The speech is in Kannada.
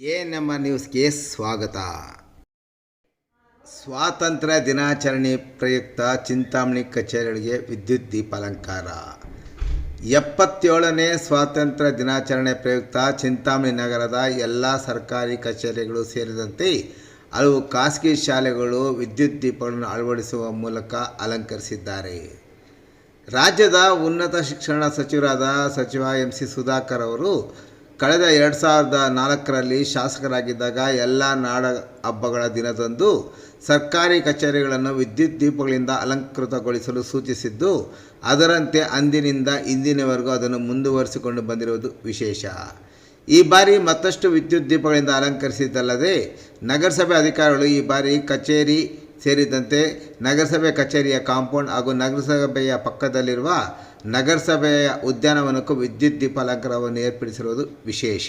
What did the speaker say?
ನಮ್ಮ ನ್ಯೂಸ್ಗೆ ಸ್ವಾಗತ. ಸ್ವಾತಂತ್ರ್ಯ ದಿನಾಚರಣೆ ಪ್ರಯುಕ್ತ ಚಿಂತಾಮಣಿ ಕಚೇರಿಗಳಿಗೆ ವಿದ್ಯುತ್ ದೀಪ ಅಲಂಕಾರ. 77ನೇ ಸ್ವಾತಂತ್ರ್ಯ ದಿನಾಚರಣೆ ಪ್ರಯುಕ್ತ ಚಿಂತಾಮಣಿ ನಗರದ ಎಲ್ಲ ಸರ್ಕಾರಿ ಕಚೇರಿಗಳು ಸೇರಿದಂತೆ ಹಲವು ಖಾಸಗಿ ಶಾಲೆಗಳು ವಿದ್ಯುತ್ ದೀಪಗಳನ್ನು ಅಳವಡಿಸುವ ಮೂಲಕ ಅಲಂಕರಿಸಿದ್ದಾರೆ. ರಾಜ್ಯದ ಉನ್ನತ ಶಿಕ್ಷಣ ಸಚಿವರಾದ ಸಚಿವ MC ಸುಧಾಕರ್ ಅವರು ಕಳೆದ 2004ರಲ್ಲಿ ಶಾಸಕರಾಗಿದ್ದಾಗ ಎಲ್ಲ ನಾಡ ಹಬ್ಬಗಳ ದಿನದಂದು ಸರ್ಕಾರಿ ಕಚೇರಿಗಳನ್ನು ವಿದ್ಯುತ್ ದೀಪಗಳಿಂದ ಅಲಂಕೃತಗೊಳಿಸಲು ಸೂಚಿಸಿದ್ದು, ಅದರಂತೆ ಅಂದಿನಿಂದ ಇಂದಿನವರೆಗೂ ಅದನ್ನು ಮುಂದುವರಿಸಿಕೊಂಡು ಬಂದಿರುವುದು ವಿಶೇಷ. ಈ ಬಾರಿ ಮತ್ತಷ್ಟು ವಿದ್ಯುತ್ ದೀಪಗಳಿಂದ ಅಲಂಕರಿಸಿದ್ದಲ್ಲದೆ ನಗರಸಭೆ ಅಧಿಕಾರಿಗಳು ಈ ಬಾರಿ ಕಚೇರಿ ಸೇರಿದಂತೆ ನಗರಸಭೆ ಕಚೇರಿಯ ಕಾಂಪೌಂಡ್ ಹಾಗೂ ನಗರಸಭೆಯ ಪಕ್ಕದಲ್ಲಿರುವ ನಗರಸಭೆಯ ಉದ್ಯಾನವನಕ್ಕೂ ವಿದ್ಯುತ್ ದೀಪ ಅಲಂಕಾರವನ್ನು ಏರ್ಪಡಿಸಿರುವುದು ವಿಶೇಷ.